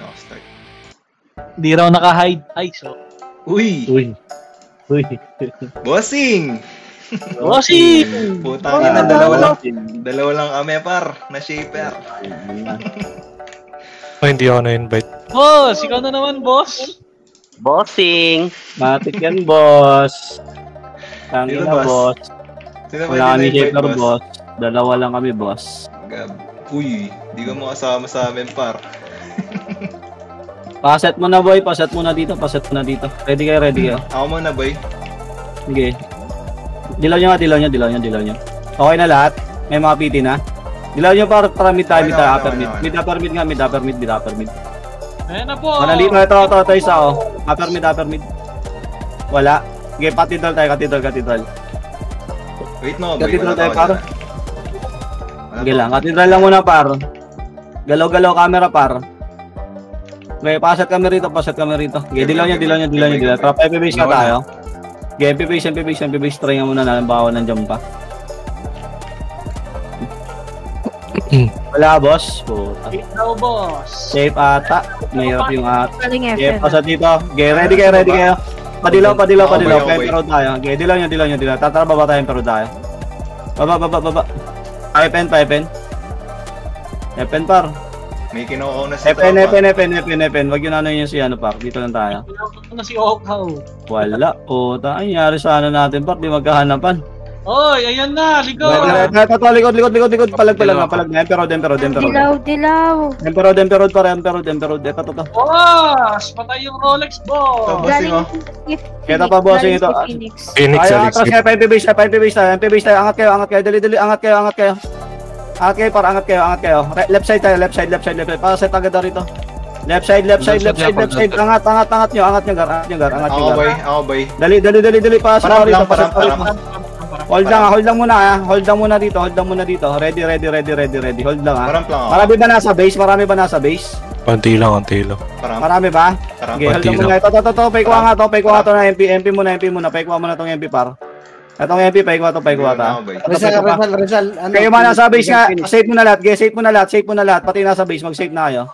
ako start. Di raw naka-hide. Ay, so. Uy! Bossing! Bossing! Putang ina, dalawa lang kami par, na shaper. Hindi ako na-invite. Boss, ikaw na naman, boss. Bossing! Matik yan, boss. Tangin na, boss. Wala kami shaper, boss. Dalawa lang kami, boss. Uy, di ka makasama sa amin, par. Paset mo na, boy. Paset mo na dito. Ready kayo. Ako muna, boy. Sige. Dilaw nyo. Okay na lahat? May mga PT na? Dilaw nyo para mid tayo, upper mid. Mid, upper mid. Ayan na po. Nandito, ito isa, oh. Upper mid. Wala. Sige, cathedral. Wait no, boy. Cathedral tayo, par. Sige lang, cathedral lang muna, par. Galaw-galaw camera, par. Okay, paset kami rito. Okay, dilaw nyo. Trap FP-base na tayo. Okay, FP-base. Try nga muna na, bawa ng jump pa. Wala, boss. Ikaw, boss. Safe ata. Mahirap yung at. Okay, F. paset dito. Okay, ready kayo. Padilaw. Pero tayo. Okay, dilaw nyo. Tatara baba tayo. Baba. Pipen. Epen, par. May kinukuha na si Epen. Wag yun yung si par. Dito lang tayo. Kinukuha na si Okaw. Wala. Ay, nangyari sa natin, par. Di magkahanapan. Oy, ayan na. Ligaw. Likod. Palag na. Emperor. Dilaw. Emperor, par. Emperor. Ito. Boss, patay yung Rolex, boss. Ito pa, bossing ito. Phoenix, Ay, atras kayo. MP-base tayo. Angat kayo. Dali. Angat kayo. Angat kayo. Left side. Paset agad rito. Left side. Angat nyo, gar. Ako, boy. Dali. Paset rito. Hold lang muna dito. Ready. Hold lang, ha. Marami ba nasa base? Konti lang. Marami ba? Okay, hold lang muna. Ito. Paikuha to na MP muna. Paikuha mo na tong MP, par. Itong MP, paikuha to. Rizal. Kayo man nasa base nga, save mo na lahat. Pati nasa base, mag-save na kayo.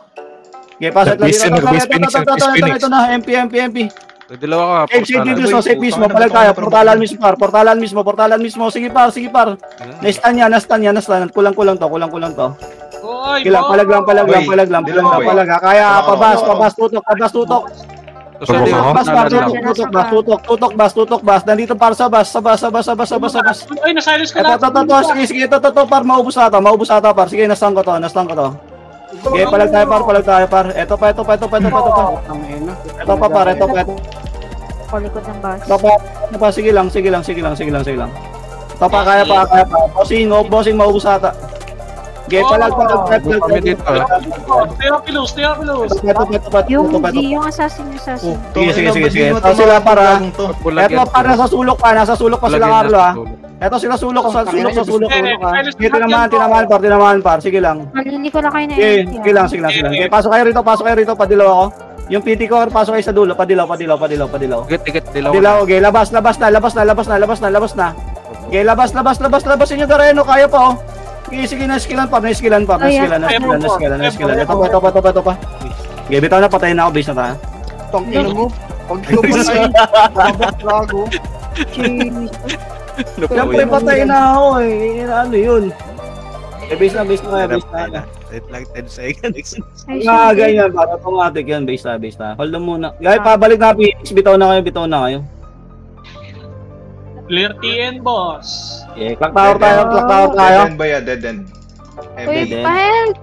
Okay, paset lang dito. Ito na, MP. Dalawa ka. Save mismo. Palag tayo. Portalan mismo. Sige par. Na-stun yan. Kulang to. Oy, Kailang palag lang. Kaya pabas, tutok. Tutok, bas. Nandito para sa bas. Ay, na-silence ka na. Sige, ito, par. Maubos ata, par. Sige, nasang ko to. Okay, palag tayo, par. Ito pa. Ito pa, par. Palikod ng bus. Ito pa. Sige lang. Ito pa, kaya pa. Bossing, maubos ata. Okay, palag. Stay up, Pilos. Yung assassin. Sige. Ito sila para. Ito pa, nasa sulok pa sila, Carlo, ha. Ito sila sulok. Tinamaan, par. Sige lang. Malili ko na kayo na Sige lang. Okay, pasok kayo rito, padilaw ako. Yung PT ko, pasok kayo sa dulo, padilaw. Tikit, Dilaw, okay, labas na. Okay, labas inyo Gareno, kaya pa, oh. Sige, na-skillan pa. Ito pa. Okay, bitaw na, patayin na ako, base na tayo. Tangin mo. Pag lumay. Bago. Siyempre, patayin na ako, eh. Ano yun? Base na. Wait lang 10 seconds. Ganyan, para automatic yan, base na. Hold on muna. Guys, pabalik na, Phoenix. Bitaw na kayo. Clear TN, boss. Okay, clock tower tayo. Dead end. Uy, pa-help!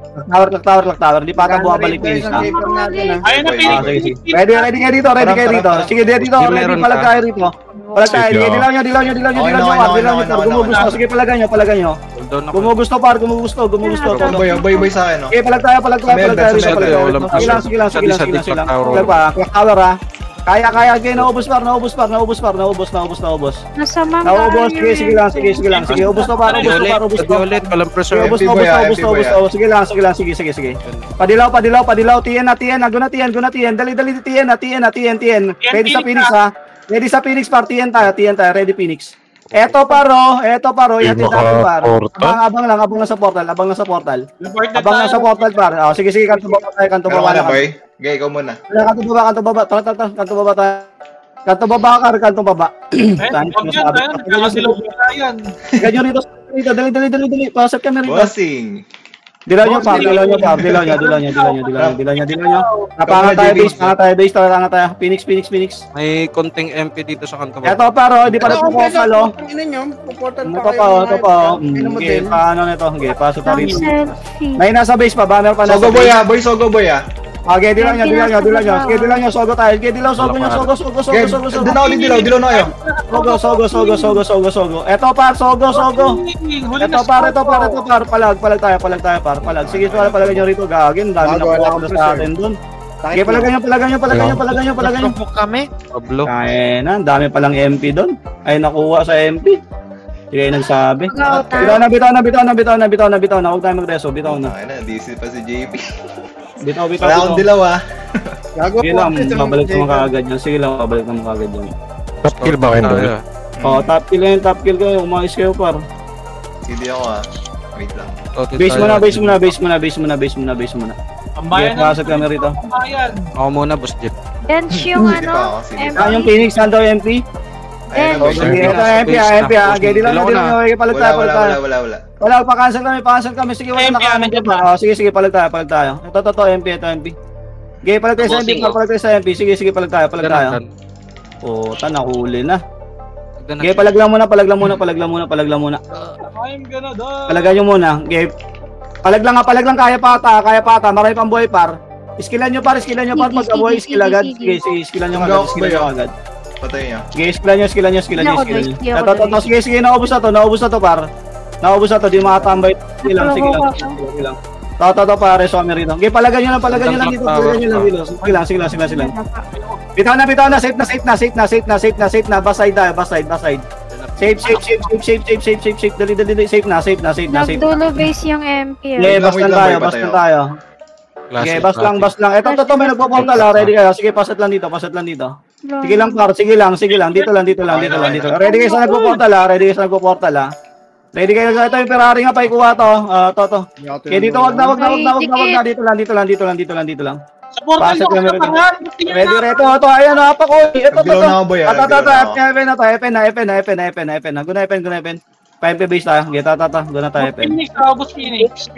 Clock tower. Di pa ata bumabalik Phoenix na. Ayun na, Phoenix. Ready kayo dito. Sige, dito. Ready, palag tayo rito. Dilaw nyo. Gumugusto. Sige, palagan nyo. Gumugusto. Boy sa akin, no? Okay, palag tayo rito. Sige lang. Palag pa, clock tower, ha. Kaya kayo, naubos par. Nasa mama. Naubos, sige lang. Sige, ubos to par. Ulit, walang pressure. Ubos. Sige. Padilaw. TN. Go na TN. Dali, TN. Ready sa Phoenix, ha. Ready sa Phoenix par. TN tayo. Ready Phoenix. Eto paro, ihatid natin par. Portal? Abang lang sa portal, abang lang sa portal. Report na Abang lang sa tayo. portal par. Oh, sige, kanto baba tayo, kanto Pero baba ka na, na. boy. Okay, ikaw muna. Kanto baba. Tara, kanto baba tayo. Kanto baba ka, kanto baba. Eh, Saan huwag yan, tayo. Nagkakasilaw na yan. Ganyan rito, dali. Pasok kami rito. Bossing. Dilaw nyo. Napanga tayo base, tara tayo. Phoenix. May konting MP dito sa kanto. Eto paro, hindi pa rin portal oh. Ina nyo, puportal Ito pa pa, kayo. Okay, paano nito? Okay, pasok tayo rito. Selfie. May nasa base pa, banner pa nasa Sogo boy base. ah, boy, sogo boy ah. Okay, dilaw nyo. Sige, dilaw nyo, sogo tayo. Sige, dilaw, sogo nyo, sogo. Okay, doon ako din dilaw na kayo. Sogo. Eto par, sogo. Huli Ito par, palag tayo, par. Sige, palagay nyo rito, gagin. Dami na po sa atin dun. Okay, palagay nyo. Pablo. Kaya na, dami palang MP dun. Ay, nakuha sa MP. Sige, nagsabi. Bitaw na. Huwag tayo mag-reso, bitaw na. Ay na, DC pa si JP. Bitaw. Wala akong dilaw ah. Gago Sige po. lang, babalik naman kagad yan. Sige lang, babalik naman kagad yan. Top kill ba kayo doon? Oh, top kill kayo. Umayos kayo, par. Hindi ako ah. Wait lang. Base muna. Ang bayan Sige, pasok kami rito. Ang bayan. Ako muna, boss Jeff. Bench yung Hindi pa ano, ako, sige. MP. Yung Phoenix, saan daw MP? Ayun na boy. Sige, ito MP. Okay, dilaw na. Palag tayo. Wala. Wala, pa-cancel kami. Sige, wala MP, nakakamit nandiyan pa. Oh, sige, palag tayo. Ito, MP. Okay, palag tayo sa MP. Sige, palag tayo. Oh, nakuli na. Okay, palag lang muna. I'm gonna die. Palagan nyo muna. Okay. Palag lang, kaya pata. Marami pang buhay par. Skillan nyo par. Pagkabuhay, skill agad. Sige, skillan nyo agad. Patay niya. Okay, skillan nyo. Ito, sige, naubos na to par. Di makatambay. Sige lang. Toto pare, so kami rito. Okay, palagan nyo lang dito. Sige lang. Bitaw na. Safe na. Backside tayo. Safe. Dali. Safe na. Nagdulo base yung MP. Okay, bas lang tayo. Okay, bas lang. Ito, may nagpo-portal ah. Ready kayo. Sige, pasat lang dito. Sige lang, par. Sige lang. Dito lang. Ready kayo sa nagpo-portal ah. Ready kayo. Ito yung Ferrari nga, paikuha to. To. Okay, dito, wag na. Dito lang. Sa portal Pasok ko kami na rito. pangan. Ready, ito. Ayan, apa ko. Ito. Nagdilaw na ako, boy, ah. Ito. Nagdilaw na ako. FN na. Guna FN. Pa-MP base tayo. Okay, Guna tayo FN. Phoenix.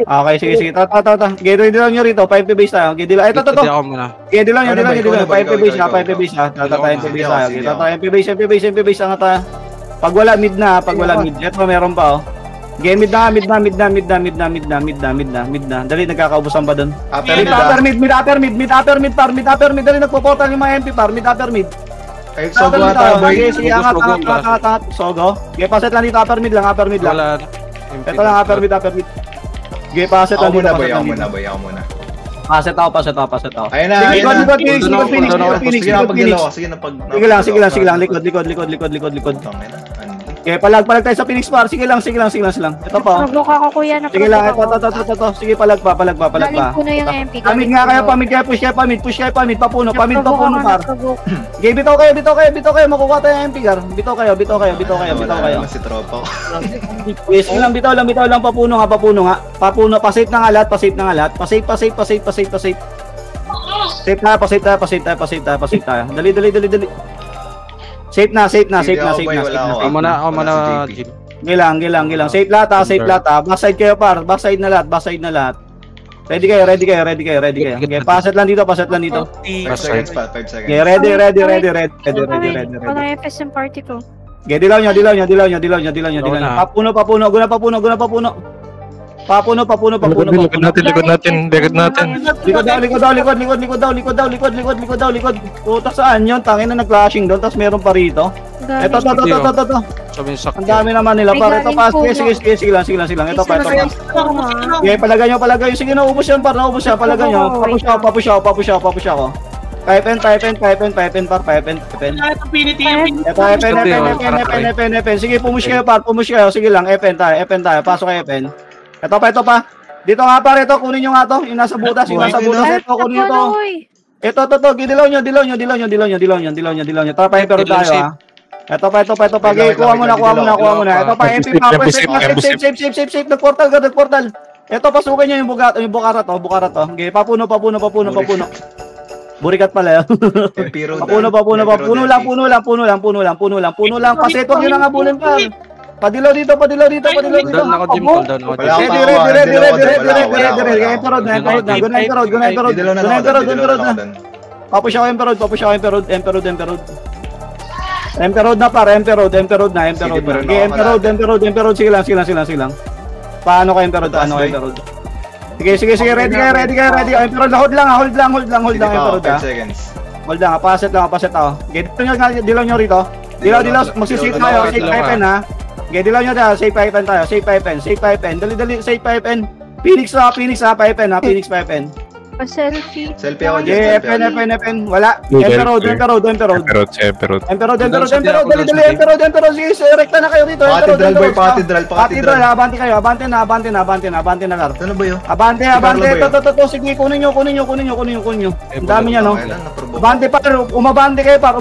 Okay, sige. Okay, dilaw nyo rito. Pa-MP base tayo. Okay, dilaw. Ito. Ako muna. Okay, dilaw nyo. Pa-MP base ikaw. ha. MP base tayo. Sige, MP base ang tayo. Pag wala mid. Ito, meron pa oh. Okay, mid na. Dali, nagkakaubusan pa doon. Mid upper mid. Dali, nagpo-portal yung mga MP par. Mid upper mid. Ay, sogo ata boy. Okay, sige, angat. Sogo. Okay, paset lang dito. Upper mid lang. Wala. Ito lang, upper mid. Okay, paset lang Ako dito. muna boy. Paset ako. Ayun na. Phoenix. Sige na pag. Sige lang. Likod. Okay, palag tayo sa Phoenix par. Sige lang. Ito pa. Nagluka ko kuya na. Sige lang, ito. Sige, palag pa. Galing puno yung MP. Pamid nga kayo, push kayo, papuno par. Okay, bitaw kayo, makukuha tayo yung MP gar. Bitaw kayo. Si tropa ko. Yes, lang, bitaw lang, papuno nga. Pa-safe na nga lahat. Pa-safe. Safe tayo. Dali. Safe na. Ako muna, Jeep. Gilang. Safe lahat ha. Backside kayo par. Backside na lahat. Ready kayo. Okay, paset lang dito. 5 seconds. Okay, ready. Wala yung FSM party ko. Okay, dilaw nyo. Papuno. Likod natin. Likod. Puta saan yun? Tangin na nag-flashing doon, tapos meron pa rito. Ito. Sabi yung Ang dami naman nila. Para ito pa. Sige lang. Ito pa. Okay, palagay nyo. Sige, naubos yan. Palagay nyo. Papush ako. Pipen. Ito, sige, pumush kayo. Sige lang, FN tayo. Pasok kayo, FN. Ito pa. Dito nga pare, ito. Kunin nyo nga to. Yung nasa butas. Ito, kunin nyo to. Ito. Dilaw nyo. Tara, pa-hyper tayo ha. Ito pa. Gay, kuha mo na. Ito pa, MP pa. Safe. Nag-portal. Ito, pasukin nyo yung bukara to. Gay, papuno. Burikat pala yun. Papuno lang. Paset, huwag nyo nang abulin pa. Padilaw dito. Down ako, Jim. Down ako, Jim. Ready. Emperor na. Papush ako Emperor. Emperor na par, Emperor na. Emperor, sige lang. Paano ka Emperor? Sige, ready kayo. Emperor, hold lang, Emperor. 5 seconds. Hold lang, paset ako. Dilaw nyo rito. Dilaw, magsisave tayo, safe pipe ha. Dilaw nyo tayo, safe pipe. Dali, safe pipe. Phoenix ha, pipe. Pa-selfie. Selfie ako Yeah, dyan. FN. Wala. Emperor. Dali, sige, rekta na kayo dito. Patidral. Abante na kar. Ano ba yun? Abante, to, sige, kunin nyo. Ang dami niya, no? Abante umabante kayo, para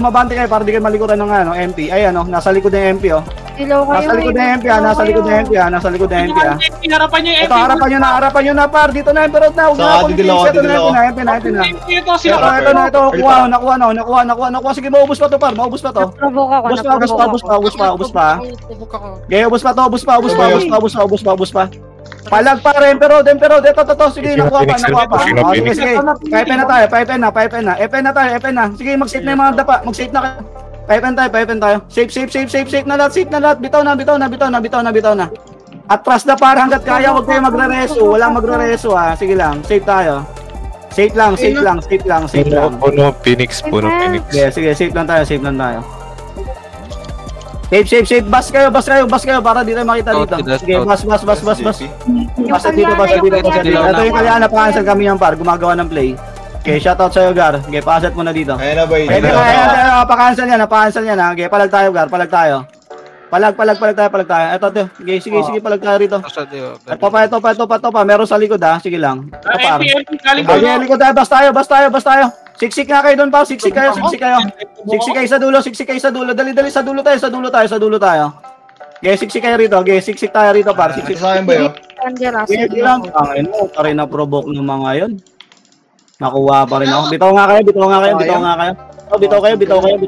di kayo malikuran ng MP. Ay, nasa likod ng MP, oh. Dilaw kayo. Nasa likod ng MP, ah. Harapan niyo yung Ito, harapan nyo na, par. Dito na, Emperor na. Huwag na ako MP na. Ito, Ito. Nakuha. Sige, maubos pa to, par. Maubos pa to. Provoke ako. Ubus pa. Okay, ubus pa. Palag pa, Emperor. Ito. Sige, nakuha pa. Sige. Pipe na. FN na. Sige, mag-save na yung mga dapa. Mag-save na kayo. Pipe tayo. Safe na lahat. Bitaw na. Atras na para hanggat kaya, huwag kayo magre-reso. Walang magre-reso, ha. Sige lang, safe tayo. Safe lang. Puno Phoenix. Yeah, sige, safe lang tayo. Safe. Bas kayo para di tayo makita dito. Sige, bas. Basta dito. Ito yung kaya napakansel kami yung par, gumagawa ng play. Okay, shoutout sa'yo, Gar. Okay, paset mo na dito. Ayan na, boy. Napakansel yan, ha. Okay, palag tayo, Gar. Palag tayo. Ito. Okay, sige, palag tayo rito. Ito pa. Meron sa likod, ha. Sige lang. Ito, par. Okay, likod tayo. Bas tayo. Siksik nga kayo doon, pa. Siksik kayo. Siksik kayo sa dulo. Dali, sa dulo tayo. Okay, siksik kayo rito. Okay, siksik tayo rito, par. Ito sa akin ba yun? Sige lang. Ang ino, tarin na provoke ng mga yon. Nakuha pa rin ako. Bitaw nga kayo. Bitaw kayo. Bitaw na.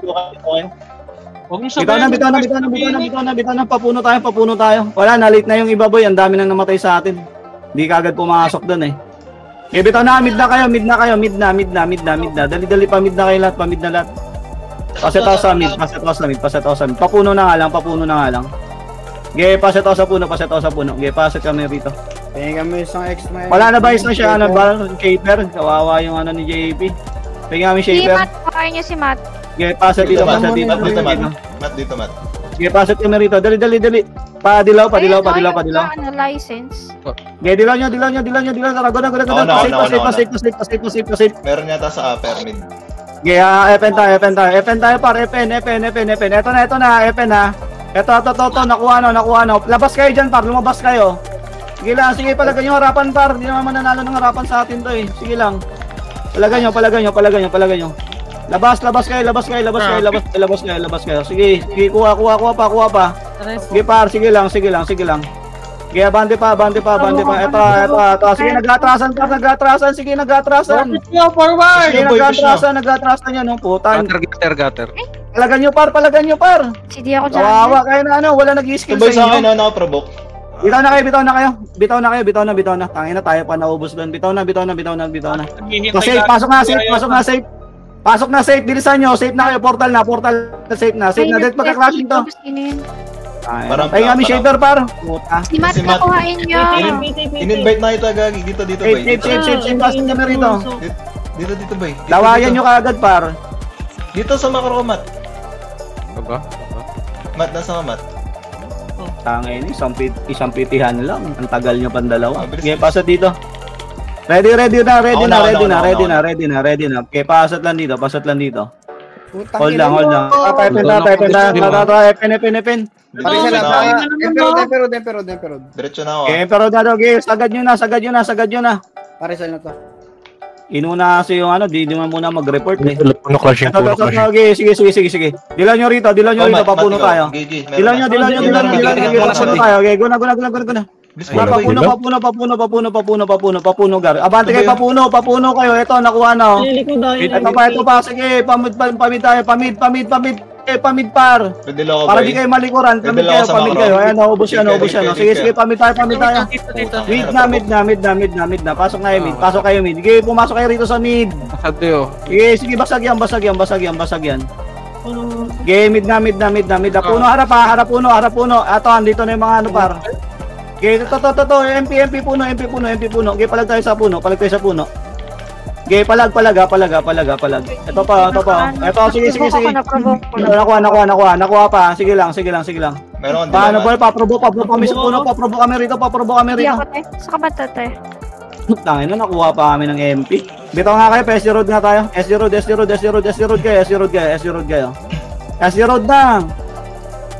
Papuno tayo. Wala, na-late na yung iba, boy. Ang dami nang namatay sa atin. Hindi kagad pumasok dun, eh. Okay, bitaw na. Mid na kayo. Dali, pa mid na kayo lahat. Paset ako sa mid. Papuno na nga lang. Okay, paset ako sa puno. Okay, paset kami rito. Tingnan mo isang extra. Wala na ba isang siya, shaper? Kawawa yung ni JP. Tingnan kami Si shaper. Matt, pakain niyo si Matt. Okay, paset dito. Mat. Okay, paset kami rito. Dali. Padilaw. License. Okay, dilaw nyo. Tara, go. Safe. Meron yata sa upper mid. Okay, FN tayo, par. FN. Ito na, FN ha. Ito, nakuha no. Labas kayo dyan, par. Lumabas kayo. Sige, palagay nyo harapan, par. Hindi naman mananalo ng harapan sa atin to, eh. Sige lang. Palagay nyo. Labas kayo. Sige, kuha pa. Sige, par. Sige lang. Sige, abante pa. Ito. Sige, nag-atrasan. Sige, nag-atrasan yan, no. Putan. Gutter. Palagan nyo, par. Hindi ako dyan. Kawawa kayo na, wala nag-i-skill Sabay sa sa inyo. akin, naka-provoke. Bitaw na kayo. Bitaw na. Tangina tayo pa naubos doon. Bitaw na. Kasi pasok na safe. Bilisan nyo. Safe na kayo. Portal na. Safe na. Dito pagka-crashing to. Ay kami shaper, par. Puta. Si Matt, nakuhain niyo. In-invite na ito, Gagi. Dito, boy. Safe. Pasok kami rito. Dito, boy. Lawayan nyo kaagad, par. Dito sa macro, Mat. Aba? Mat, nasa ka, Mat? Tangin, isang pitihan lang. Ang tagal nyo pang dalawa. Bilis. Okay, pasok dito. Ready na. Okay, pasok lang dito. Hold lang. FN. Emperor. Diretso na ako. Okay, pero dado, sagad nyo na. Parisal na to. Inuna kasi yung ano, di naman muna mag-report eh. Puno clashing, Ito, puno ito, clashing. ito, sige. Dilaw nyo rito, papuno tayo. Dilaw nyo, papuno tayo. Okay, guna. Papuno, gar. Abante kayo, papuno kayo. Ito, nakuha na. Ito pa, sige, pamid tayo, pamid par. Para di kayo malikuran, pamid kayo. Ayan, naubos yan. Sige, pamid tayo. Mid na. Pasok kayo mid. Sige, pumasok kayo rito sa mid. Sadyo. Sige, basag yan. Sige, mid na. Puno, harap puno. Ato, andito na yung mga ano par. Okay, ito, MP puno. Okay, palag tayo sa puno. Okay, palag. Ito pa. Ito, sige. Nakuha pa. Sige lang. Meron Paano ba? Paprobo kami sa puno. Paprobo kami rito. Hindi ako, te. Sa kabata, te. Tangin na, nakuha pa kami ng MP. Dito nga kayo, SC Road nga tayo. SC Road kayo. SC Road na.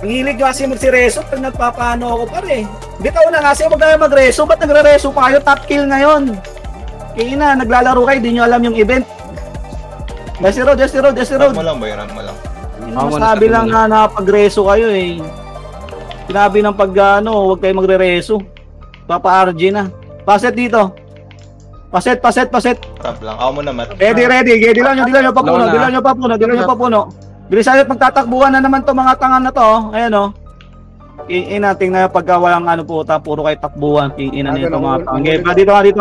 Ang hilig kasi magsireso pag nagpapaano ako pare. Bitaw na kasi huwag tayo magreso. Ba't nagre-reso pa kayo? Top kill ngayon. Kaya na, naglalaro kayo, di nyo alam yung event. SC Road. Rank mo lang boy, rank mo lang. Masabi lang na napag-reso kayo eh. Sinabi ng pag huwag kayo magre-reso. Papa-RG na. Paset dito. Paset. Tap lang. Ako muna, Matt. Ready. Dilaw nyo papuno. Bilisan nyo, pagtatakbuhan na naman to mga tangan na to. Ayan o. Inating na pagka walang ano po, puro kayo takbuhan. Ina na ito mga tangan.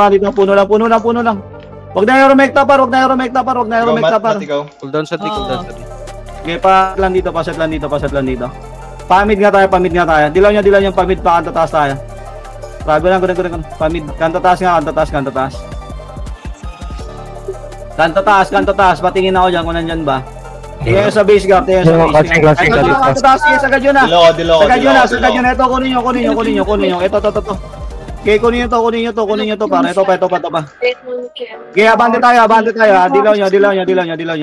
Dito. Puno lang. Huwag na yung rumekta par. Matt, ikaw. Cool down sa D. Okay, paset lang dito. Pamid nga tayo. Dilaw nyo, pamid pa, kanta taas tayo. Grabe lang, guna. Pamid, kanta taas. Kanta taas, patingin ako dyan kung nandyan ba. Tingnan sa base guard, Clashing. Kanta taas, sagad yun na. Sagad yun na, ito, kunin nyo. Ito. Okay, kunin nyo to, para. Ito pa. Okay, abante tayo. Dilaw nyo.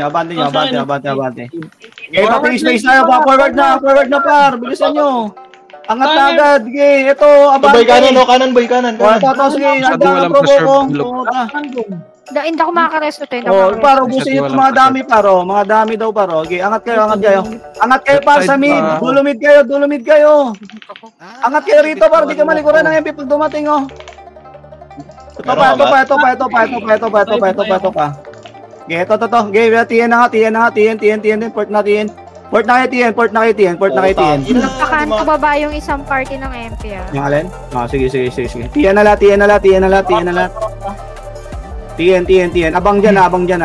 Abante. Okay, pati space tayo, forward na, par. Bilisan nyo. Angat na agad. Okay, ito, abante. Boy, kanan. Ito, sige, hanggang walang probo ko. Hindi ako makakaresto, te. Paro, busin nyo mga dami, paro. Mga dami daw, paro. Okay, angat kayo. Angat kayo, par, sa mid. Dulumid kayo. Angat kayo rito, par. Di ka malikuran ng MP pag dumating, oh. Ito pa. Okay, ito. Okay, TN na nga. TN. Port na kayo, TN. Nagpakaan ko baba yung isang party ng MP, ah. Yung alin? Sige. TN na la. TN. Abang dyan.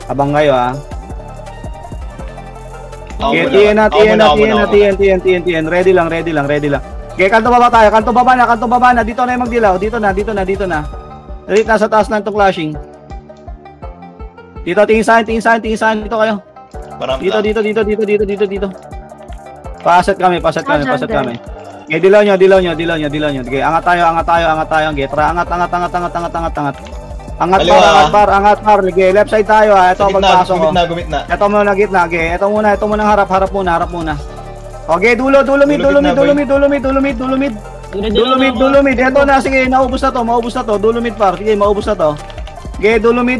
Abang kayo, ah. Okay, TN. Ready lang. Okay, kanto baba na. Dito na yung magdilaw. Dito na. Ready na sa taas na itong clashing. Dito, tingin sa akin. Dito kayo. Dito. Paset kami. Okay, dilaw nyo. Okay, angat tayo. Okay, tara, angat par. Okay, left side tayo, ah. Ito, pagpasok ko. Gumit na. Ito muna gitna. Okay, ito muna harap muna. Okay, dulumid. Ito na, sige, maubos na to. Dulumid par. Sige, maubos na to. Okay, dulumid.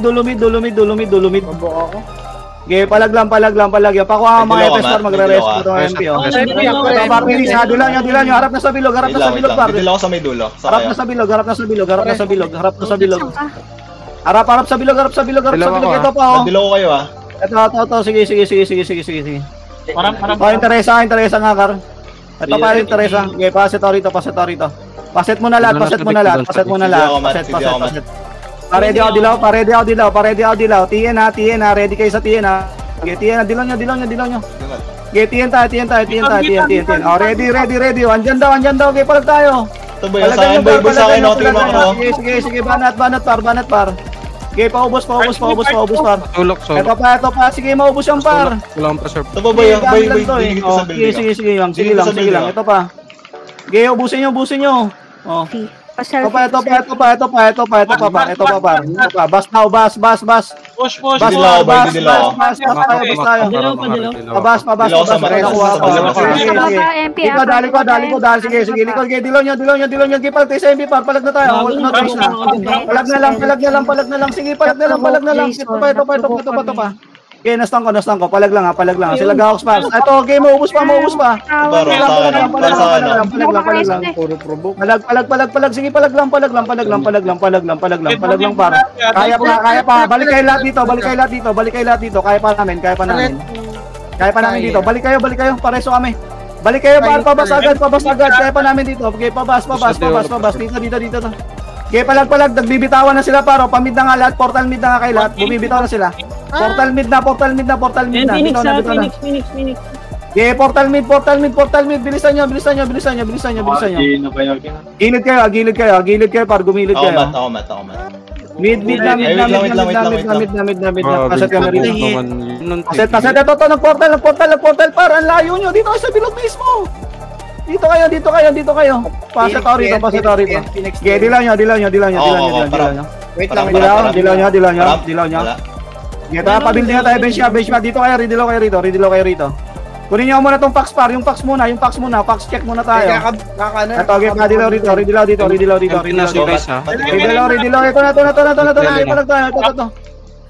Okay, palag lang. Pakuha mga FS par, magre-rest ito ng MP, oh. Dilaw nyo. Harap na sa bilog, par. Dito ako sa may dulo. Harap na sa bilog. Harap sa bilog. Ito pa, oh. Dilo ko kayo, ah. Ito. Sige. Parang Teresa nga, Kar. Ito pa rin, Teresa. Okay, paset rito. Paset mo na lahat. Ready ako dilaw. TN ha. Ready kayo sa TN ha. Okay, TN ha. Dilaw nyo. Okay, TN tayo. Oh, ready. Andyan daw. Okay, palag tayo. Ito boy, sa akin boy sa akin. Sige. Banat par. Okay, paubos par. Tulok, so. Ito pa. Sige, maubos yung par. Walang preserve. Ito ba boy, digit sa building. Sige lang. Ito pa. Okay, ubusin nyo. Oh. Pa-selfie. Ito pa. Bas now, bas. Push. Bas Dilaw, tayo, boy, bas dilaw. tayo. Pabas. Dilaw sa mata. Sige. MP. Dali ko. Sige. Likod. Dilaw nyo. Kipal tayo sa MP par. Palag na tayo. Notice na. Palag na lang. Sige, palag na lang. Ito pa. Okay, nastang ko. Palag lang. Sila gawaks pa. Ito, okay, maubos pa. Palag lang. Puro provoke. Palag. Sige, palag lang par. Kaya pa. Balik kayo lahat dito. Kaya pa namin dito. Balik kayo. Pareso kami. Balik kayo, pabas agad. Kaya pa namin dito. Okay, pabas. Dito. Okay, palag. Nagbibitawan na sila, paro. Pamid na nga lahat. Portal mid na nga kayo lahat. Bumibitaw na sila. Portal mid na. Phoenix. Okay, portal mid. Bilisan nyo. Gilid kayo, par. Gumilid Ako kayo. mat. Mid na. Pasat kami rito. Paset. Ito, nagportal, par. Ang layo nyo. Dito kayo sa bilog mismo. Dito kayo. Paset ako rito. Okay, dilaw nyo. Wait lang. Dilaw nyo. Sige, pabuild nga tayo, bench map. Dito kayo, redilaw kayo rito. Kunin nyo muna tong fax par, yung fax muna, fax check muna tayo. Ito, okay, dilaw dito. Redilaw. guys ha. Redilaw. Ito na. Ito.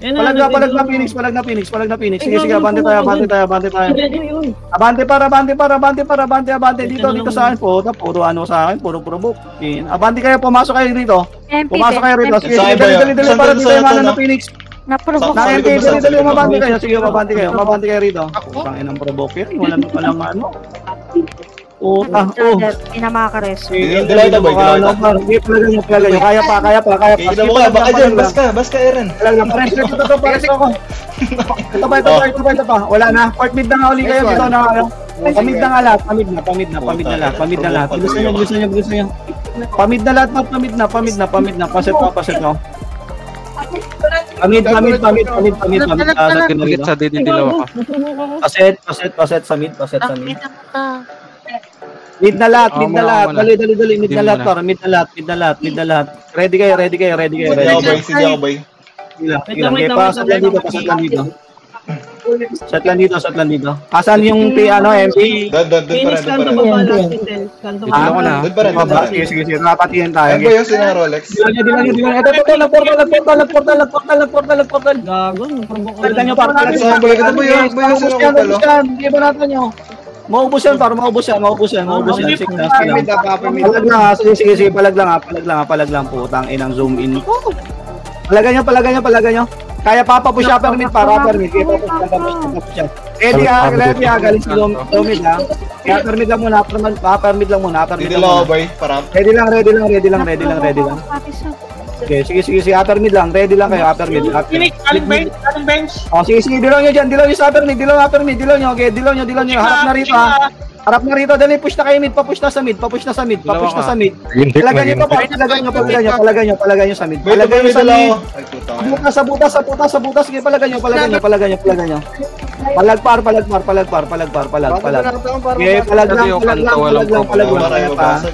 Palag na Phoenix. Sige, abante tayo. Abante dito sa akin po. Puro ano sa akin, puro provoke. Abante kayo, pumasok kayo rito. MP. Sige, dali para dito yung mana ng Phoenix. Na-provoke. Na MP, dali umabante kayo. Sige, umabante kayo rito. Tangin ng provoke yan, walang ano. Pinamakares. Dilaw ito, boy. Kaya pa. Kita mo ka, baka dyan. Bas ka, Eren. Ito pa. Wala na. Part mid na nga uli kayo. Dito na kayo. Pamid na lahat. Bilisan nyo. Pamid na lahat. Paset mo. Pamid. Nagkit sa didilaw ka. Paset sa mid. Mid na lahat. Dali. Mid na lahat. Ready kayo. Sige ako, boy. Pasat lang dito. Set lang dito. Asan yung MP? Phoenix, kanto baba last intel. Kanto Dilaw ko na. Doon pa rin. Sige. Napatingin tayo. Ano ba yung sina Rolex? Dilaw nyo. Ito, nagportal. Gago, provoke ko. Palitan nyo, par. Saan, boy? Ito, boy, yung sina Kupalo. Hindi ba natin nyo? Maubos yan. Sige, palag lang. Putang inang zoom in. Palagan nyo. Kaya papapush upper mid para upper mid. Ready galing si Lomid ha. Kaya upper mid lang muna. Dilaw, boy. Parang. Ready lang. Sige, upper mid lang. Ready lang kayo, upper mid. Phoenix, aling bench. Sige, dilaw nyo dyan. Dilaw nyo sa upper mid. Dilaw nyo. Okay, dilaw nyo. Harap na rito. Dali, push na kayo mid. Papush na sa mid. Palagan nyo sa mid. Sa butas. Sige, palagan nyo. Palag. Okay, palag lang. Okay, palagan nyo. Palag pa.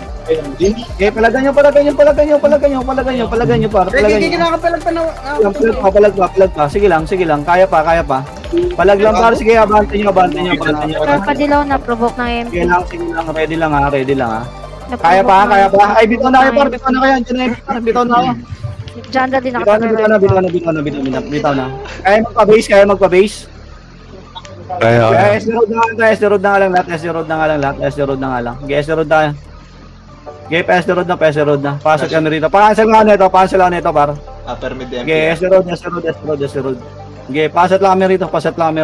Sige lang. Kaya pa. Palag lang para. Sige, abante nyo. Padilaw na provoke ng MP. Sige lang. Ready lang ha. Kaya pa. Ay, bitaw na kayo. Bitaw na kayo. Diyan din ako. Bitaw na. Kaya magpa-base. Kaya. SD road na nga lang lahat. Okay, PS road na. Pasok kami rito. Pa-cancel nga nito, par. Upper mid MP. Okay, SD road. Okay, paset lang kami rito. Paset lang.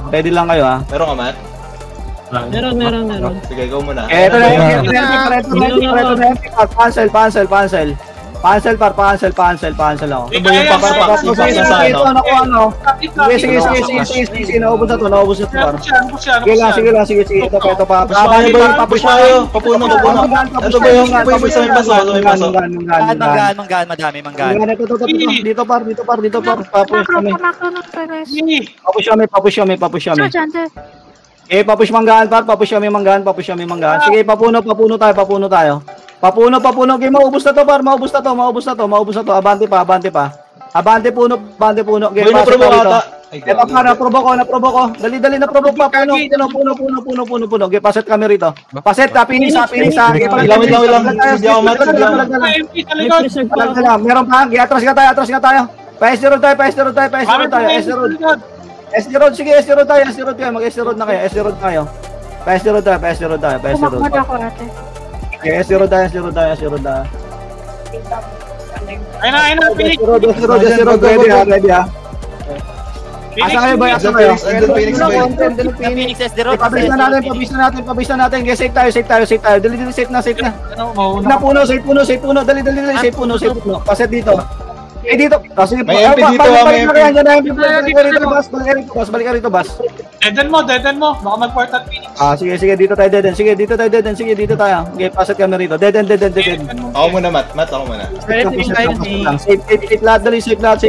Ready lang kayo ha. Meron ka, Matt? Meron. Sige, go muna. Ito na cancel. Cancel ako. Sige, naubos na to, par. Sige lang. Ito pa. Papush tayo. Papuno. Ito ba yung sa may paso? Manggaan, madami manggaan. Dito par. Papush kami. Papush kami. Papush manggahan par, papush kami manggahan. Sige, papuno tayo. Papuno. Okay, maubos na to par, maubos na to. Abante pa. Abante puno. Okay, Boy, pasok na-provoke na rito. ata. Ay, Naprobo ko. Dali na provoke pa. Puno. Okay, paset kami rito. Paset ka, Phoenix ha. Wait lang. Hindi ako mat. MP sa likod. Meron pa, atras ka tayo. Pa-SD road tayo. SD road, sige, SD road tayo. Mag-SD road na kayo. Pa-SD road tayo. Kumakmod ako ate. Okay, SD road tayo. Ayun na, Phoenix. SD road, ready ha. Asa kayo ba? Andun Phoenix boy. Phoenix SD Road. Pabis na natin. Okay, safe tayo. Dali, safe na. Safe na puno. Dali, safe puno. Paset dito. Dito. Kasi May MP dito, may MP. Balik ka rito, bas. Deaden mo. Baka mag-portal Phoenix. Sige, dito tayo deaden. Sige, dito tayo. Okay, paset kami rito. Deaden. Ako muna, Mat, ako muna. Safe lahat, dali, safe lahat.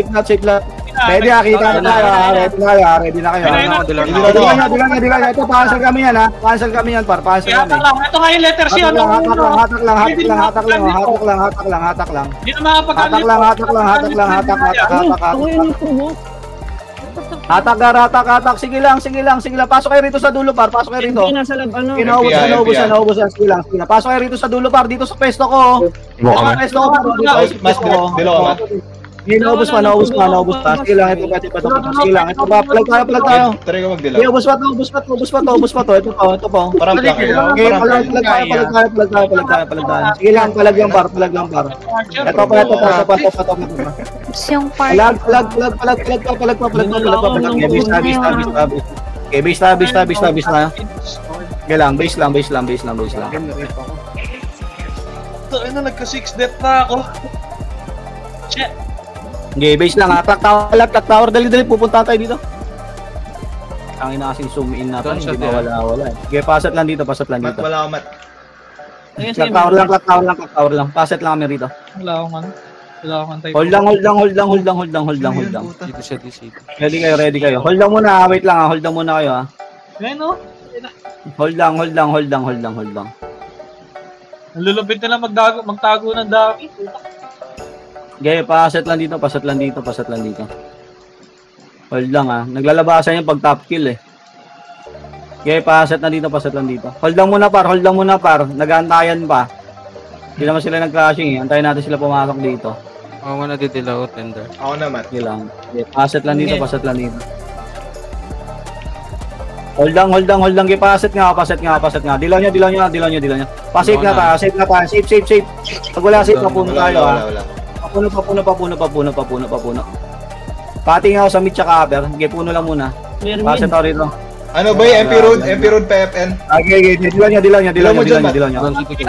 Ready kita na tayo. Ready na kayo. Di lang. Ito, cancel kami yan, ha. Cancel kami yan, par. Cancel Kaya kami. lang, ito nga yung letter C. Hatak lang. Hindi na makapag-ano. Ako yung provoke. Hatak. Sige lang. Pasok kayo rito sa dulo, par. Pasok kayo rito. MP nasa lab, ano? Naubusan. Sige lang. Pasok kayo rito sa dulo, par. Dito sa pesto ko. Dito sa pesto ko, par. Mas, dilo ka, Mat. Naubos pa. Sige lang, ito pa. Palag tayo. Try ko magdilaw. Ubos pa to. Ito po. Parang plank eh. Okay, palag tayo. Sige lang, palag lang par. Ito pa. Yung part. Palag. Okay, base na. Okay lang, base lang. Ito, nagka-6 death na ako. Shit. Okay, base lang ha. Clock tower. Dali. Pupunta tayo dito. Ang ina kasing zoom in natin. Hindi mawala. Okay, paset lang dito. Mat, wala ako, Mat. Clock tower lang. Paset lang kami rito. Wala akong type. Hold lang. Dito siya, DC. Ready kayo. Hold lang muna. Wait lang ha. Hold lang muna kayo ha. Ayun o. Hold lang. Nalulupit na lang magtago ng dami. Okay, paset lang dito. Hold lang ha. Naglalabasan yung pag top kill eh. Okay, paset lang dito. Hold lang muna par. Nag-aantayan pa. Hindi naman sila nag-crashing eh. Antayin natin sila pumasok dito. Ako na didilaw, tender. Ako na, Mat. Okay lang. Okay, paset lang dito. Hold lang. Okay, paset nga. Dilaw nyo. Pasit nga tayo. Safe. Pag wala safe, papuno tayo ha. Wala. Papuno. Pating ako sa mid tsaka upper. Okay, puno lang muna. Paset ako rito. Ano ba yung MP Road PFN? Okay, dilaw nyo. Dilaw mo dyan, Mat. Okay.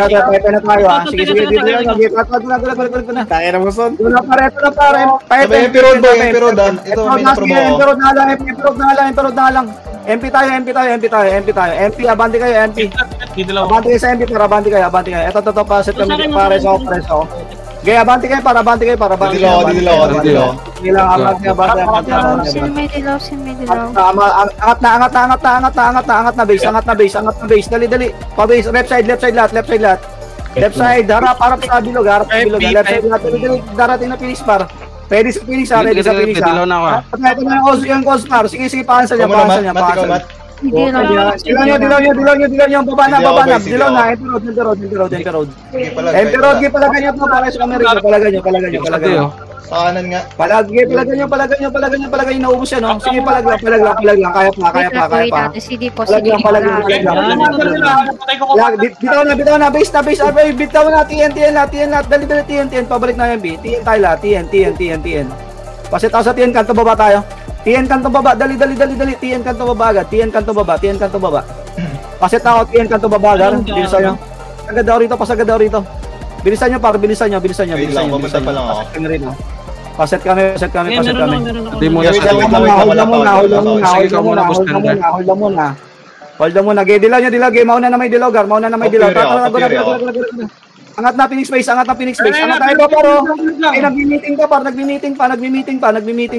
Pepe na tayo ha. Sige, dilaw nyo. Okay, balik na. Tayo na mo son. Ito na pare. Sabi MP Road boy, MP Road ha. Ito, may na-promo ako. MP Road na lang. MP tayo. MP, abante kayo, MP. Abante kayo sa MP, abante kayo. Ito, paset kami. Pares ako. Okay, abante kayo para. Dilaw. Sige lang, abante. Sin may dilaw. Angat na base. Dali. Pa-base, left side lahat. Left side, harap sa bilog. Left side lahat. Dali, darating na finish par. Ready sa finish ha. Didilaw na ako. Ito na yung cause par. Sige, paansa niya. Mat, ikaw, Mat. Dilaw nyo. Baba na. Dilaw na. MP road. Sige, palag. MP road, palagan nyo po. Para sa Amerika. Palagan nyo. Sa kanan nga. Palagan nyo. Naubos yan, no? Sige, palag lang. Kaya pa. CD po. Palag lang. Bitaw na. Base na. Bitaw na. TN. Dali. TN. Pabalik na yung B. TN tayo lahat. TN. Pasit ako sa TN. Kanto baba tayo. TN kanto baba. Dali. TN kanto baba agad. TN kanto baba. Pasit ako. TN kanto baba agad. Bilisan nyo. Pasagad daw rito. Bilisan nyo. Wait lang, pumunta pa lang ako. Paset kami. Hindi mo na siya. Hold muna. Gay, dilaw. Mauna na may dilaw. Angat na Phoenix Base. Angat tayo pa, pero. Nagmi-meeting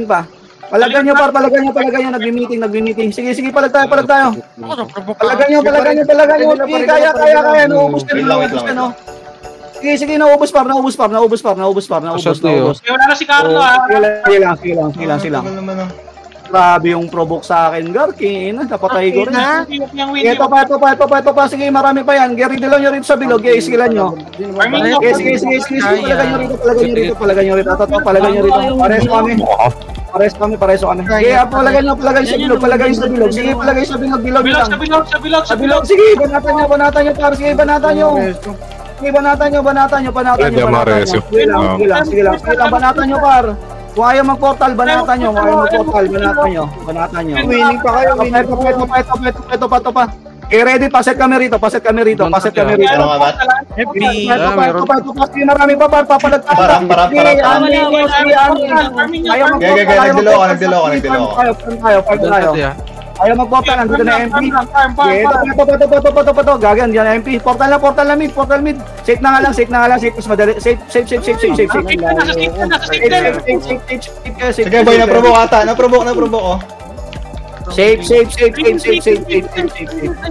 pa. Palagan nyo, par, palagan nyo. Nagmi-meeting. Sige, palag tayo. Palagan nyo. Sige, kaya. Naubos ka. Sige, naubos par. Wala na si Carlo, Sige lang. Grabe yung provoke sa akin, Garki. Napatay ko rin. Ito pa. Sige, marami pa yan. Ready lang nyo rin sa bilog. Sige lang nyo. Sige. Palagan nyo rito. Pares kami. Sige, palagan nyo sa bilog. Sige, palagay sa bilog. Sa bilog. Sige, banatan nyo. Para sige, banatan nyo. Sige, banatan nyo. Sige lang, banatan nyo, par. Kung ayaw mag-portal, banatan nyo. Winning pa kayo. Ito pa. Okay, ready, paset kami rito. Ito pa, sige, marami pa, par. Papalag tayo. Parang. Ayaw mag-portal. Tayo. Ayaw mag-portal, nandito na MP. Ito. Gagan, dyan MP. Portal na mid. Safe na nga lang. Mas madali. Safe. Sige, boy, na-provoke ata. Na-provoke, oh. Safe.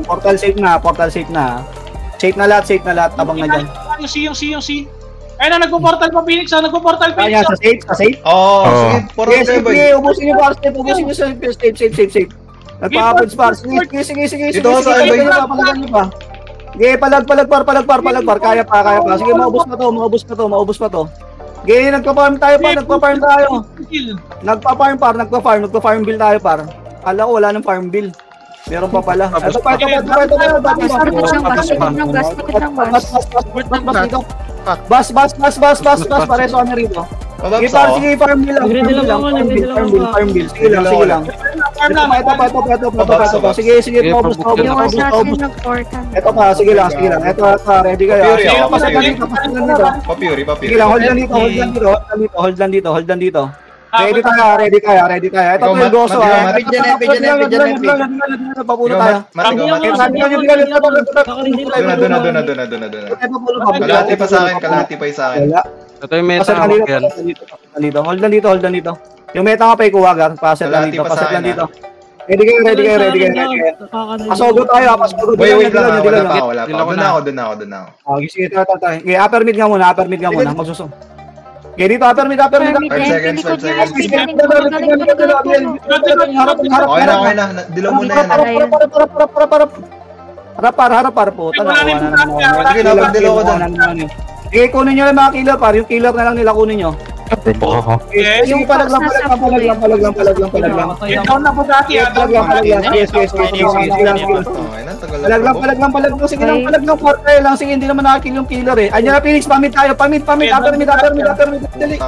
Portal safe na. Safe na lahat. Tabang na dyan. Yung C. Ay na, nagpo-portal pa Phoenix. Kaya, sa safe? Oo, sige. Portal kayo, boy. Sige, ubusin nyo par. Safe. Nagpa-uploads par. Sige. Dito ako sa boy. Palagan nyo pa. Sige, palag par. Kaya pa. Sige, maubos pa to. Sige, nagpa-farm tayo. Nagpa-farm bill tayo par. Kala ko wala ng farm bill. Meron pa pala. Ito pa. Bas. Pareso kami rito. Sige, farm bill lang. Farm bill. Sige lang. Ito. Sige, paubos. Ito pa, sige lang. Ito, ready kayo. Paset lang dito. Papuri. Sige lang, hold lang dito. Ready kaya. Ito po yung goso. Papuno tayo. Kalahati pa sa akin. Ito yung meta ako yan. Hold lang dito. Yung meta nga pa ikuwagan. Paset lang dito. Ready kayo. Pasogo tayo. Wait lang. Wala pa. Doon ako. Sige, upper mid nga muna. Magsusong. Okay, dito, upper mid. 5 seconds. Okay na. Dilaw muna yan. Harap po. Sige, napagdilaw ko doon. Okay, kunin nyo lang mga killer par. Yung killer na lang nila kunin nyo. Yung palag lang. Down na po dati. Palag lang. Sige lang, palag lang. Portal lang. Sige, hindi naman nakakill yung killer eh. Andiyan na Phoenix, pamit tayo. Pamit. Upper mid. Dali.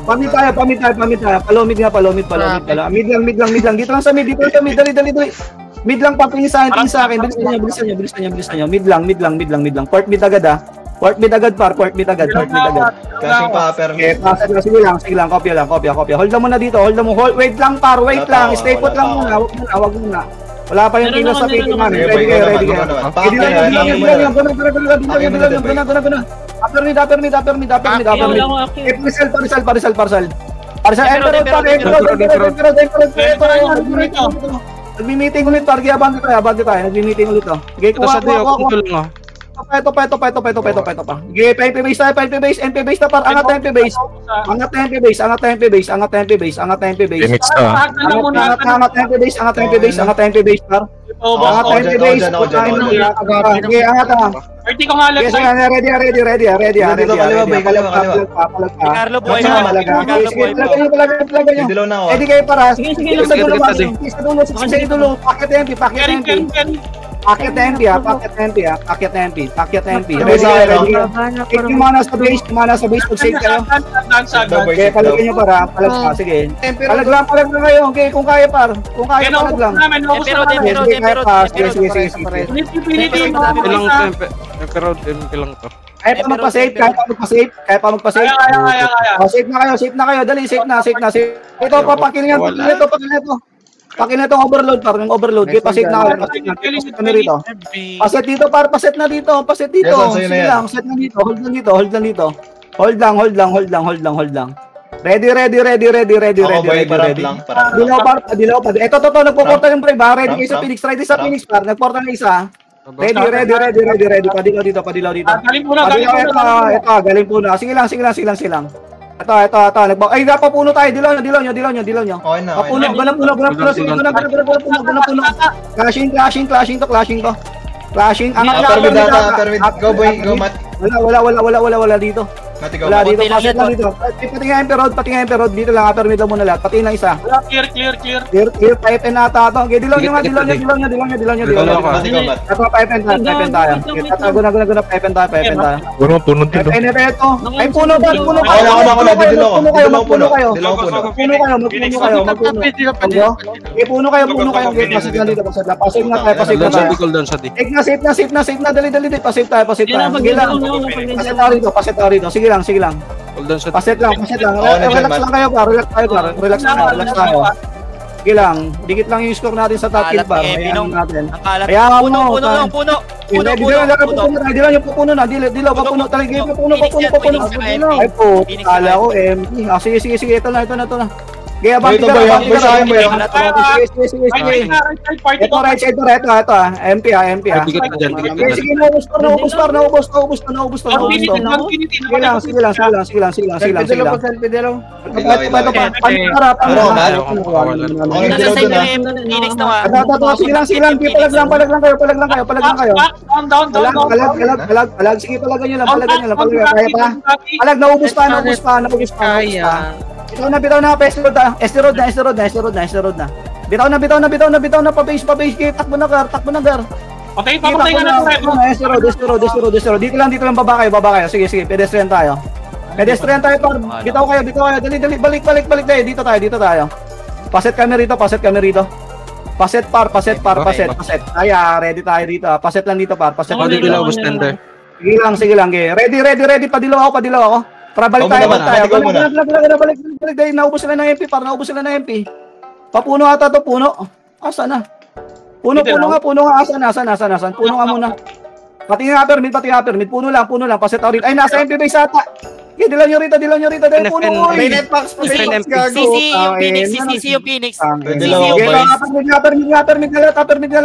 Pamit tayo. Palomid nga. Mid lang. Dito lang sa mid. Dali. Mid lang pa, pingin sa akin. Bilis nyo. Mid lang. Port mid agad ah. Port mid agad. Kasi pa upper mid. Sige lang. Kopya. Hold mo na dito. Wait lang par. Stay put lang muna. Wag muna. Wala pa yung kilo sa pito man. Ready kayo. Upper mid. Nagmi-meeting ulit, targi abante tayo. Nagmi-meeting ulit oh. Okay, kuha. Ito pa. Okay, MP base tayo, MP base na par. Angat na MP base. Angat na MP base. Angat na MP base par. Angat na MP base. Okay, angat na. Ready ko nga lang. Yes, ready. Carlo boy. Dilaw na ako. Ready kayo para. Sige, sa dulo. Packet MP. Packet MP. Ready. Yung mana sa base, pag save kayo. Okay, palagay nyo para. Palag pa, sige. Palag lang kayo. Okay, kung kaya par. Palag lang. Sige. Pero MP lang to. Kaya pa magpa-save. Safe na kayo. Dali, safe na. Ito, papakilingan. Pakin na itong overload par. Yung overload. Kaya pa-save na kayo. Paset dito par. Paset na dito. Sige lang. Set na dito. Hold lang dito. Ready. Ako boy, parang lang. Dilaw pa. Ito, nagpo-portal yung brave, ha? Ready kayo sa Phoenix. Ready sa Phoenix, par. Nagportal na isa. Ready. Padilaw dito. Galing muna. Ito, galing po na. Sige lang. Ito. Ay, napapuno tayo. Dilaw nyo. Okay na. Papuno. Clashing to. Clashing. Permit. Go boy, go mat. Wala dito. Mati, go Wala mat. dito. Pasit lang dito. Pati nga Emperor. Dito lang. Permit lang muna lahat. Pati na isa. Clear. Clear. Pipe and ata to. Okay, dilaw nyo. Mati, go mat. Ito, pipe and tayo. Guna, pipe and tayo. Puno dito. Ay, puno kayo. Ako na. Dilaw kayo. Magpuno kayo. Puno kayo. Pasit lang dito. Pasit na tayo. Safe na. Dali. Pasit tayo. Pasit tayo rito. Sige lang. Pasit lang. Relax lang kayo, par. Relax tayo. Sige lang. Dikit lang yung score natin sa top kill, par. Ayan natin. Kaya Puno. Puno na. Dilaw, papuno. Talaga, papuno. Ay po, kala ko, MP. Sige. Ito na. Kaya abang Ito ba yan? Boy, sa akin ba yan? Sige. Ito, right side. Ito, MP. Sige, naubos na. Sige lang. Sige lang. Palag lang kayo. Down. Palag. Sige, palagan nyo lang. Kaya pa. Palag, naubos pa. Bitaw na, Esterod na. Bitaw na, pa-base, takbo na, gar. Okay, papatay ka na. Esterod. Dito lang, baba kayo. Sige, pedestrian tayo, par. Bitaw kayo. Dali, balik tayo. Dito tayo. Paset kami rito. Paset. Ready tayo dito. Paset lang dito, par. Paset lang dito. Sige lang. Ready. Padilaw ako. Para balik tayo. Balik. Naubos sila ng MP. Papuno ata to, puno. Asa na? Puno nga. Asan? Puno nga muna. Pati nga permit. Puno lang. Paset out rito. Ay, nasa MP base ata. Okay, dilaw nyo rito. Dahil puno. CC yung Phoenix. Permit nga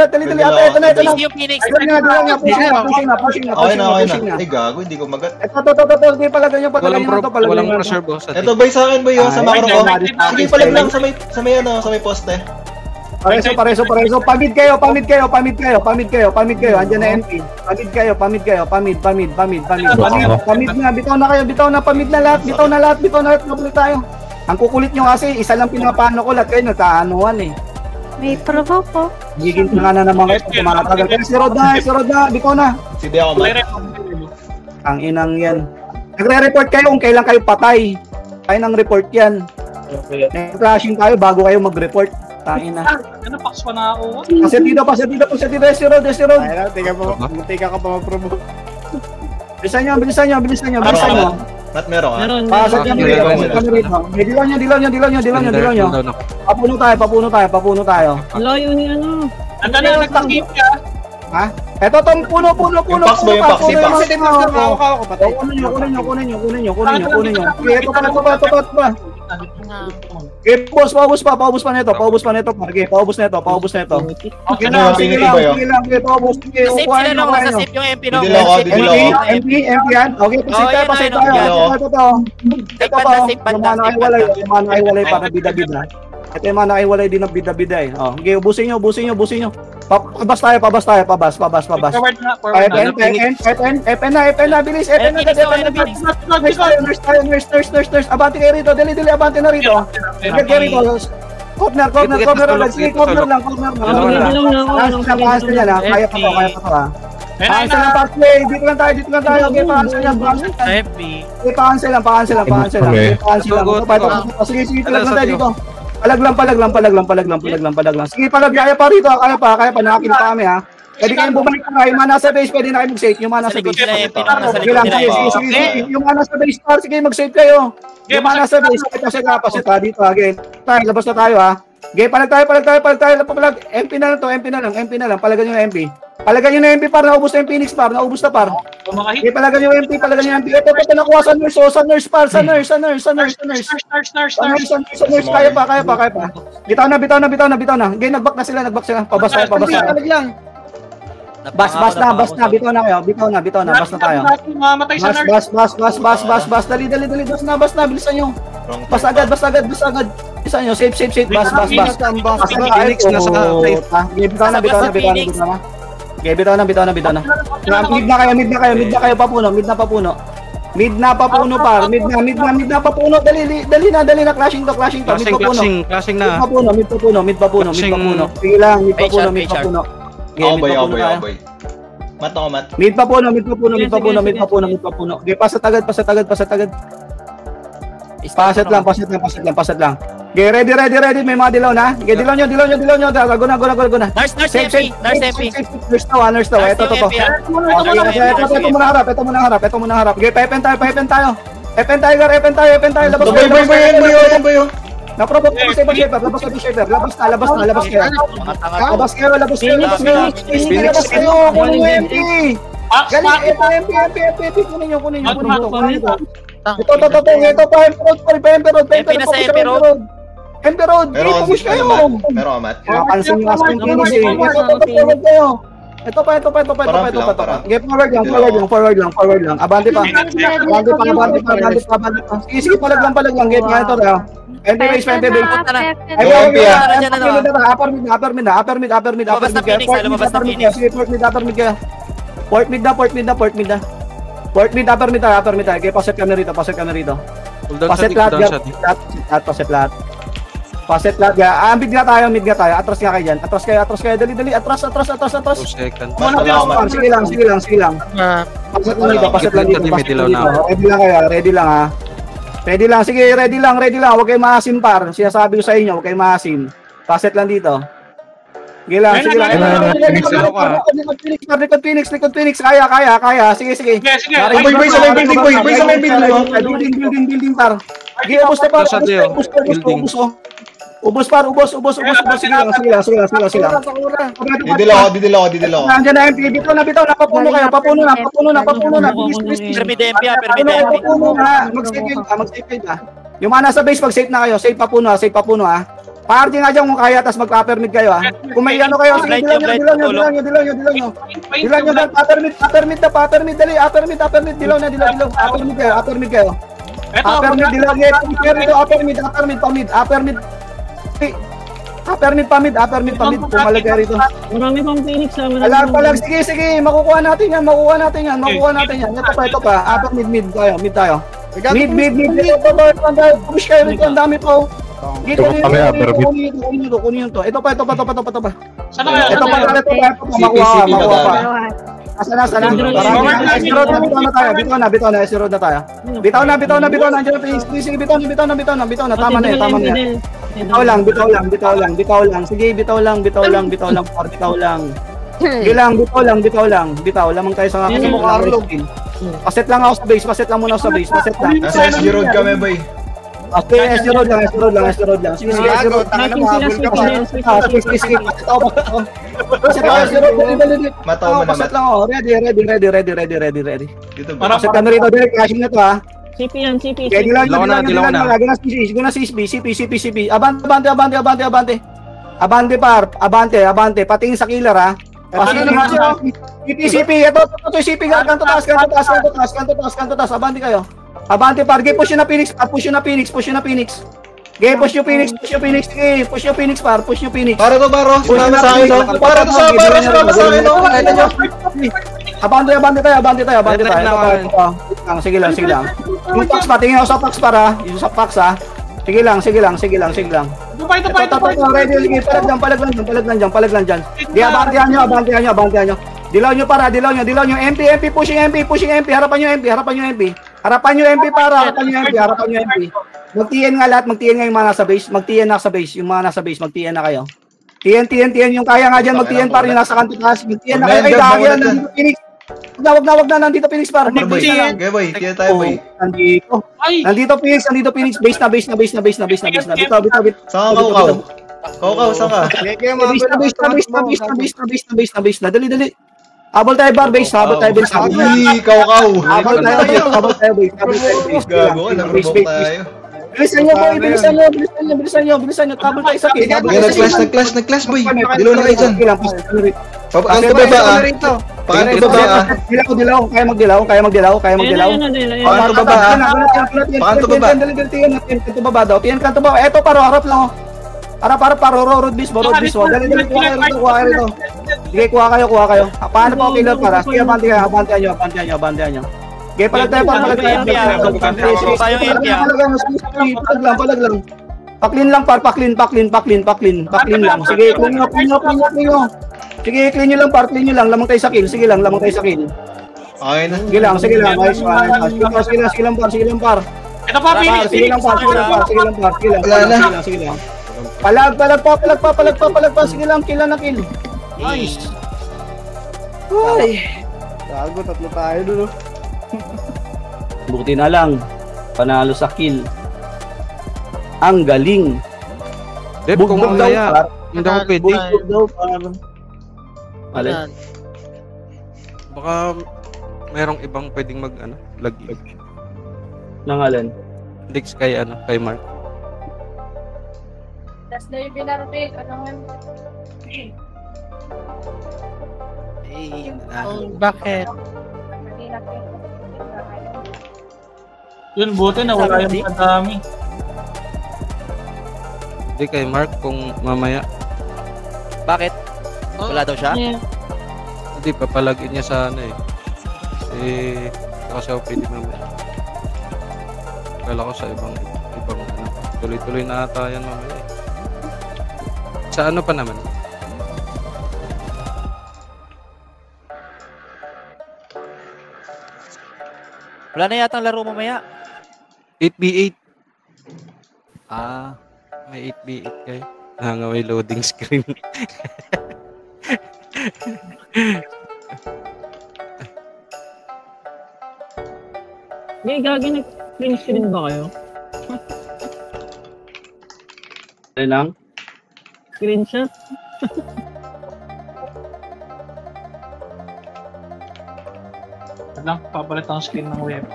lahat. Dali. Ito na. yung Phoenix. Pushing na. Ay, gago, hindi ko magat. Ito. Palagan nyo. Walang pressure, boss. Ito boy, sa akin boy, sa macro ko. Sige, palag lang sa may poste. Pareso. Pamid kayo. Andiyan na MP. Pamid kayo. Pamid na. Bitaw na. Pamid na lahat. Mabalik tayo. Ang kukulit nyo kasi, isa lang pinapano ko. Lahat kayo nagkaanuhan eh. May provoke po. Giging nga na naman kayo. Tumatagal. Pero si Rod na. Bitaw na. Sige ako mat. Ang inang yan. Nagre-report kayo kung kailan kayo patay. Tayo ng report yan. Nag-flashing tayo bago kayo mag-report. Tangina. Ano, pakswa na ako. Paset dito. Si Rod. Ay, tika ka pa mag-promote. Bilisan nyo. Mat, meron ka? Pasok kami rito. Dilaw nyo. Papuno tayo. Layo ni ano. Nagtakip ka. Ha? Eto tong puno. Yung box ba, yung box? Kunin nyo. Ito pa. Okay, paubos pa nito. Okay, paubos na ito. Okay na, sige lang. Paubos. Safe sila nung nasa safe yung MP no. MP yan. Okay, pasit tayo. Ito pa. Mana ay walay para bida-bida. Ito yung mana ay walay din ng bida-bida eh. Okay, ubusin nyo. Pabas tayo. FN na, bilis. Nurse. Abante kayo rito, dali, abante na rito. Corner lang. Cancel yan ha, kaya pa to ha. Cancel lang pathway, dito lang tayo. Okay, cancel lang. Cancel lang. Sige, lang tayo dito. Palag lang. Sige, palag, kaya pa rito, kaya pa, nakakita pa kami ha. Pwede kayong bumalik na, yung mana sa base, pwede na kayo mag-save, yung mana sa base. Sige, yung mana sa base, sige, mag-save kayo. Yung mana sa base, pasit ha, dito ha, again. Labas na tayo ha. Okay, palag tayo, MP na lang, palagan nyo na MP. Palagan nyo na MP, par, naubos na yung Phoenix, par, naubos na par. Tumakahit. Okay, palagan yung MP, palagan yung MP. Ito, nakuha sa nurse, sa nurse, par, sa nurse. Kaya pa. Bitaw na. Okay, nag-back na sila. Pabas na. Bas na, bitaw na kayo. Bitaw na, bas na tayo. Mamatay sa nurse. Bas, dali, bas na, bilisan nyo. Bas agad. Bilisan nyo, safe, bas. Phoenix nasa safe. Bitaw na. Okay, bitaw na. Mid na kayo, papuno. Mid na papuno, par. Mid na papuno. Dali na, clashing to. Mid papuno. Sige lang, mid papuno. Aboy. Mat. Mid papuno. Okay, pasat agad. Pasat lang. Okay, ready. May mga dilaw na. Okay, dilaw nyo. Go na. Nurse MP. Nurse to. Ito. Ito muna harap. Okay, pepen tayo. Epen tayo. Labas Boy. Na-provoke ko sa shaper. Labas kayo. Kunin yung MP. Galing, MP. Kunin nyo. Ito, MP Road. Push kayo. Meron amat. Pansin nyo kasi yung finish eh. Ito pa. Okay, forward lang. Abante pa. Sige, palag lang. Game nga ito na. MP-base. Upper mid. Sige, upper mid kayo. Port mid na. Upper mid. Okay, paset kami rito. Paset lahat. Mid nga tayo. Atras nga kayo dyan. Atras kayo. Dali. Atras. 2 seconds. Sige lang. Paset lang dito. Ready lang. Sige, ready lang. Huwag kayong maasim, par. Sinasabi ko sa inyo, huwag kayong maasim. Paset lang dito. Sige lang. Likod Phoenix. Kaya. Sige. Boy, sa main building. Building, par. Sige, ubos na, par. Ubos. Sige lang. Didilaw. Nandiyan na MP. Bitaw na. Papuno kayo. Papuno na. Pyramid MP. Mag-save ka. Yung mga nasa base, mag-save na kayo. Save papuno ha. Party nga dyan kung kaya, tas mag-upper mid kayo ha. Kung may ano kayo, sige, dilaw nyo. Upper mid, dali. Upper mid, dilaw. Upper mid kayo. Upper mid, pumalag kayo rito. Marami pang Phoenix sa Alam pa lang, sige, makukuha natin yan. Ito pa, upper mid tayo. Mid, push kayo rito, ang dami po. Kunin to. Ito pa. Saan na Ito pa, makuha pa. Sana. Bitaw na, S-road na tayo. Bitaw na. Andiyan na, sige, bitaw na. Tama na yan. Bitaw lang. Sige, bitaw lang. Bitaw lamang tayo sa Paset lang ako sa base. Paset lang. Nasa SG Road kami, boy. Okay, SG Road lang. Sige, SG Road. Sige. Mataw mo Paset naman. lang ako. Ready. Para Paset kami rito. Direct crashing na to ha. CP yan. Kaya dilaw na. Lagi na CP. Abante. Patingin sa killer ha. CP. Ito yung CP. Kanto taas. Abante kayo. Abante par. Push yun na Phoenix. Okay, push yung Phoenix. Sige, push yung Phoenix par. Para to, baro. Sumama sa akin, no? Sumama sa akin, no? Abante tayo. Sige lang. Yung Pax pa, tingin ako sa Pax para. Yung sa Pax ha. Sige lang. Ito pa. Ready, palag lang dyan. Di, abantehan nyo. Dilaw nyo. MP, pushing MP. Harapan nyo MP. Mag-TN nga lahat, yung mga nasa base. Yung mga nasa base, mag-TN na kayo. TN, yung kaya nga dyan, mag-TN para yung nasa kanto taas. Mag-TN na kayo. Ay, dahil yan, nandito Phoenix. Wag na, nandito Phoenix para. Okay, boy. Kaya tayo, boy. Nandito Phoenix. Base na. Bitaw. Saan ka, Kaukaw, saan ka? Base na. Dali. Habol tayo bar base, habol tayo base. Ay, kaw. Habol tayo base. Gago ka, nag-provoke tayo. Bilisan nyo boy, bilisan nyo. Habol tayo sa kill. Nag-clash boy. Dilaw na kayo dyan. Pakanto ba ah? Pakanto ba ah? Dilaw. Kaya magdilaw. Pakanto ba ah? Pakanto ba? Kanto ba daw? Kanto ba? Eto paro, harap lang oh. Harap, road bis. Dali, kuha kayo rito. Sige, kuha kayo. Paano pa killer para? Sige, abantayan nyo. Sige, palag tayo. Palag lang. Paklin lang, paklin lang. Sige, clean nyo. Sige, clean nyo lang, lamang tayo sa kill. Sige lang. Okay na. Sige lang, ayos. Sige lang, par. Ito pa, Phoenix. Sige lang. Palag pa. Sige lang, kill na kill. Nice. Ay. Gago, tatlo tayo dun. Buti na lang. Panalo sa kill. Ang galing. Dep, kung mamaya, hindi ako pwede. Bugbog daw, Alin? Baka merong ibang pwedeng lagi. Nang alin? Leaks kay Mark. Tas na yung binarapin. Bakit? Yun, buti na wala yung madami. Hindi kay Mark kung mamaya. Bakit? Wala daw siya? Hindi, papalagin niya sa kasi ako pwede mamaya. Kala ko sa ibang tuloy-tuloy na ata yan mamaya. Sa pa naman? Wala na yata ang laro mamaya. 8v8. Ah. May 8v8 kayo. May loading screen. Hindi, gagi nag-print screen ba kayo? Alin lang? Screenshot? Lang, papalit ang screen ng web.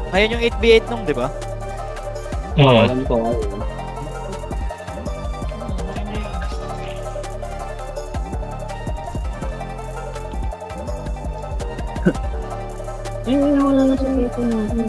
Ngayon yung 8v8 nung, di ba? Alam ko. Ay, wala na sa dito natin.